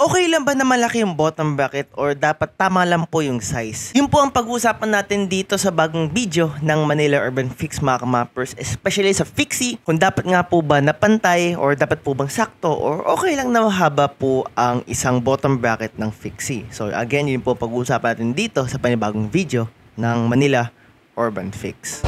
Okay lang ba na malaki yung bottom bracket or dapat tama lang po yung size? Yun po ang pag-uusapan natin dito sa bagong video ng Manila Urban Fix mga kamappers, especially sa fixie, kung dapat nga po ba na pantay or dapat po bang sakto or okay lang na mahaba po ang isang bottom bracket ng fixie. So again, yun po pag-uusapan natin dito sa panibagong video ng Manila Urban Fix.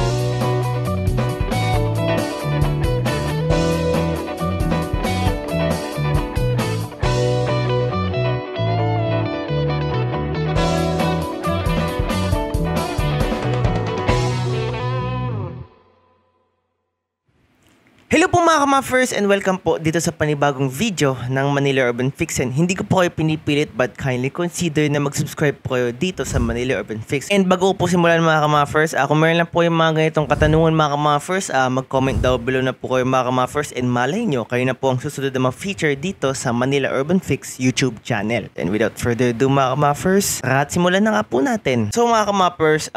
Hello po mga kamappers and welcome po dito sa panibagong video ng Manila Urban Fix. And hindi ko po kayo pinipilit but kindly consider na mag-subscribe po kayo dito sa Manila Urban Fix. And bago po simulan mga kamappers, kung meron lang po yung mga ganitong katanungan mga kamappers, mag-comment daw below na po kayo mga kamappers and malay nyo, kayo na po ang susunod na feature dito sa Manila Urban Fix YouTube channel. And without further ado mga kamappers, simulan na nga po natin. So mga kamappers,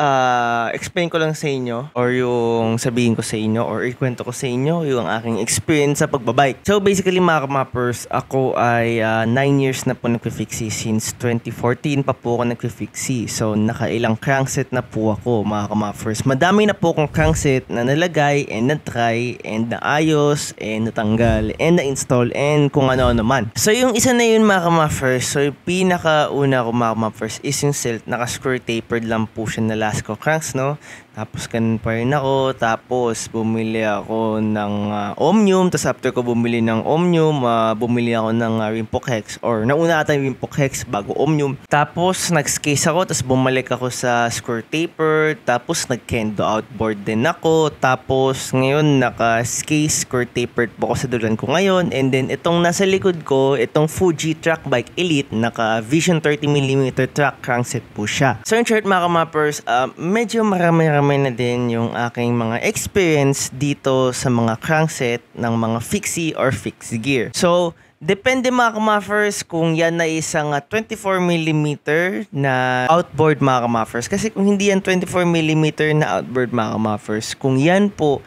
explain ko lang sa inyo or yung sabihin ko sa inyo or ikwento ko sa inyo yung aking experience sa pagbabike. So basically mga kamappers, ako ay 9 years na po nagfi-fixie. Since 2014 pa po ako nagfi-fixie. So nakailang crankset na po ako mga kamappers. Madami na po akong crankset na nalagay and na-try and naayos and natanggal and na-install and kung ano naman. So yung isa na yun mga kamappers, so yung pinakauna ko mga kamappers is yung Silt. Naka-square tapered lang po siya na Lasco cranks, no? Tapos ganun pa rin ako. Tapos bumili ako ng Omnium. Tapos after ko bumili ng Omnium, bumili ako ng Rimpok Hex. Or nauna ata yung Rimpok Hex bago Omnium. Tapos nag-scase ako. Tapos bumalik ako sa square taper. Tapos nag-kendo outboard din ako. Tapos ngayon naka-scase square tapered po ako sa dulan ko ngayon. And then itong nasa likod ko, itong Fuji Track Bike Elite, naka Vision 30mm track crankset po siya. So in short mga kamappers, medyo marami na din yung aking mga experience dito sa mga crankset ng mga fixie or fixie gear. So, depende mga kamappers kung yan na isang 24mm na outboard mga kamappers. Kasi kung hindi yan 24mm na outboard mga kamappers, kung yan po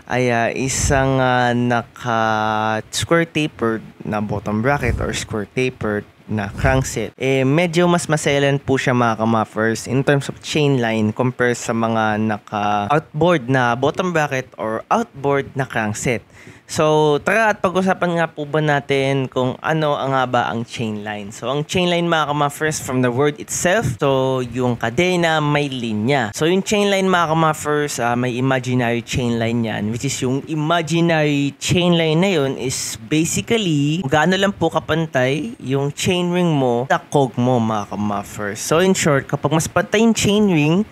ay isang naka square tapered na bottom bracket or square tapered na crankset, medyo mas maselan po siya mga kamappers in terms of chain line compare sa mga naka outboard na bottom bracket or outboard na crankset. So, tara at pag-usapan nga po ba natin kung ano nga ba ang chain line. So, ang chain line mga kamappers from the word itself, so yung kadena may linya. So, yung chain line mga kamappers, may imaginary chain line yan, which is yung imaginary chain line na yun is basically gaano lang po kapantay yung chain ring mo sa cog mo mga kamappers. So, in short, kapag mas pantay yung chain ring,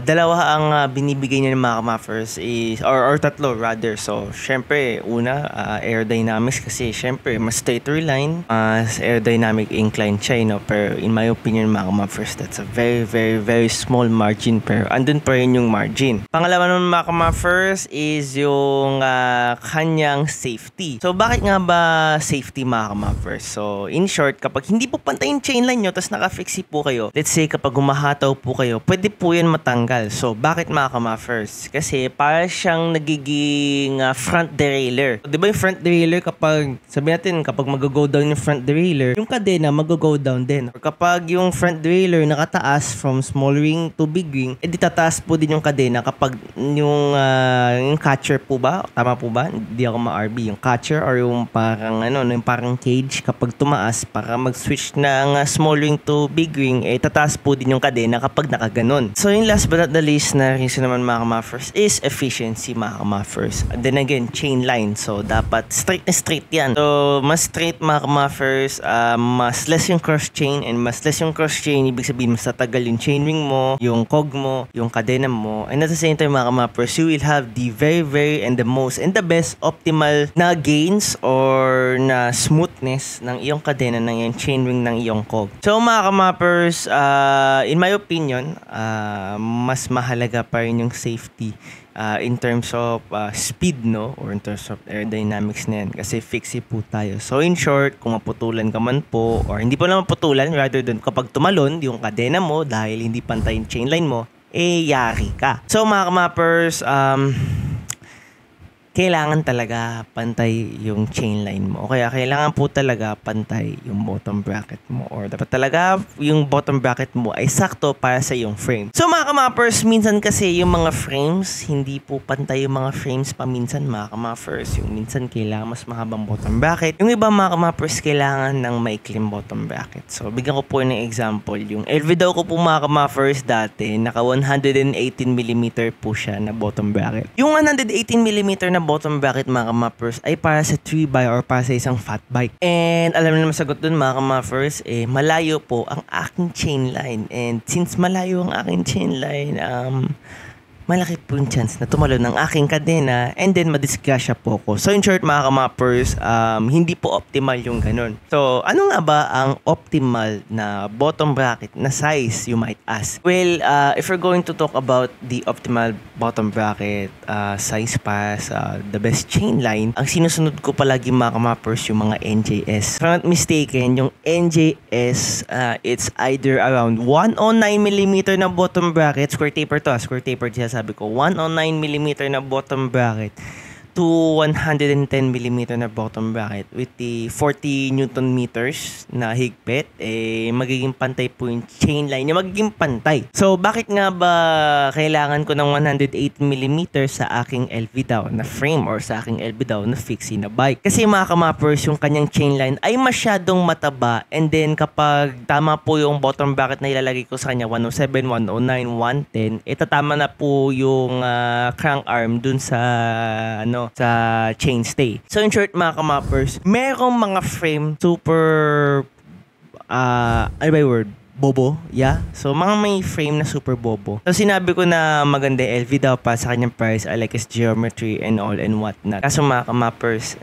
dalawa ang binibigay niya ng mga kamappers is, or tatlo rather. So, syempre, una, aerodynamics kasi syempre mas straighter line, aerodynamic incline siya, no? Pero in my opinion mga kamappers, that's a very small margin, pero andun pa rin yung margin. Pangalawa naman mga kamappers is yung kanyang safety. So bakit nga ba safety mga kamappers? So in short, kapag hindi po pantay yung chain line nyo tapos naka-fixie po kayo, let's say kapag humahataw po kayo, pwede po yan matanggal. So bakit mga kamappers? Kasi para siyang nagiging front derailleur. So, di ba yung front derailleur, kapag sabi natin kapag mag-go down yung front derailleur, yung kadena mag-go down din. Or kapag yung front derailleur nakataas from small ring to big ring, edi tataas po din yung kadena kapag yung catcher po ba? Tama po ba? Hindi ako ma-RB. Yung catcher or yung parang yung parang cage, kapag tumaas para mag-switch ng small ring to big ring, tataas po din yung kadena kapag nakaganon. So yung last but not the least na reason naman mga kamappers is efficiency mga kamappers. And then again, chain line. So, dapat straight na straight yan. So, mas straight mga kamappers, mas less yung cross chain, and mas less yung cross chain, ibig sabihin mas tatagal yung chain ring mo, yung cog mo, yung kadena mo. And at the same time mga kamappers, you will have the very and the most and the best optimal na gains or na smoothness ng iyong kadena, ng iyong chain ring, ng iyong cog. So mga kamappers, in my opinion, mas mahalaga pa rin yung safety in terms of speed, no, or in terms of aerodynamics na yan, kasi fixie po tayo. So in short, kung maputulan ka man po or hindi po naman maputulan, rather than kapag tumalon yung kadena mo dahil hindi pantay yung chain line mo, yari ka. So mga kamappers, kailangan talaga pantay yung chain line mo. O kaya kailangan po talaga pantay yung bottom bracket mo. Or dapat talaga yung bottom bracket mo ay sakto para sa yung frame. So mga kamappers, minsan kasi yung mga frames, hindi po pantay yung mga frames paminsan mga kamappers. Yung minsan kailangan mas mahabang bottom bracket. Yung iba mga kamappers, kailangan ng maikling bottom bracket. So bigyan ko po ng example. Yung LV daw ko po mga kamappers dati, naka 118mm po siya na bottom bracket. Yung 118mm na bottom bracket mga kamappers ay para sa 3x or para sa isang fat bike. And alam na masagot dun mga kamappers, malayo po ang aking chain line. And since malayo ang aking chain line, malaki po yung chance na tumalon ng aking kadena and then madisgrasya po ko. So in short mga kamappers, hindi po optimal yung ganun. So ano nga ba ang optimal na bottom bracket na size, you might ask? Well, if we're going to talk about the optimal bottom bracket size pa sa the best chain line, ang sinusunod ko palagi mga kamappers yung mga NJS. If I'm not mistaken, yung NJS, it's either around 109mm na bottom bracket, square taper to, square taper siya sabi ko, 109mm na bottom bracket to 110mm na bottom bracket with the 40 Newton meters na higpit, magiging pantay po yung chain line niya, magiging pantay. So, bakit nga ba kailangan ko ng 108mm sa aking LV daw na frame or sa aking LV daw na fixie na bike? Kasi mga kamappers, yung kanyang chain line ay masyadong mataba and then kapag tama po yung bottom bracket na ilalagay ko sa kanya, 107, 109, 110, tatama na po yung crank arm dun sa sa chainstay. So in short mga kamappers, merong mga frame super ano ba yung word? Bobo, yeah. So, mga may frame na super bobo. So, sinabi ko na maganda LV daw pa sa kanyang price. I like his geometry and all and whatnot. Kaso mga kamappers,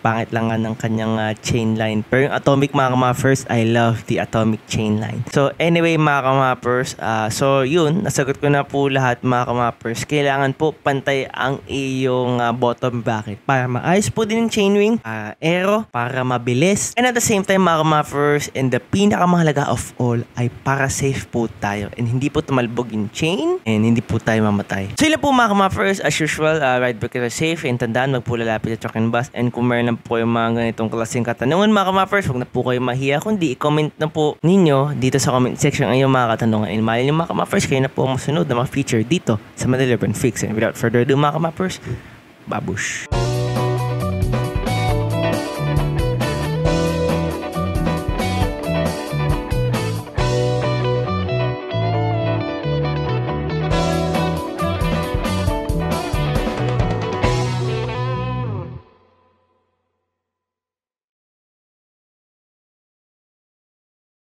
pangit lang nga ng kanyang chain line. Pero yung Atomic mga kamappers, I love the Atomic chain line. So, anyway mga kamappers, so yun, nasagot ko na po lahat mga kamappers. Kailangan po pantay ang iyong bottom bracket para maayos po din yung chain ring, aero, para mabilis. And at the same time mga kamappers, and the pinakamahalaga of all ay para safe po tayo and hindi po tumalbog yung chain and hindi po tayo mamatay. So yun po mga kamappers, as usual, ride back kayo safe and tandaan, wag po lalapit sa truck and bus, and kung meron lang po yung mga ganitong klaseng katanungan mga kamappers, wag na po kayo mahiya, kundi i-comment na po ninyo dito sa comment section ang iyong mga katanungan, and mali nyo mga kamappers, kayo na po ang masunod na mga feature dito sa Manila Urban Fix. And without further ado mga kamappers, babush!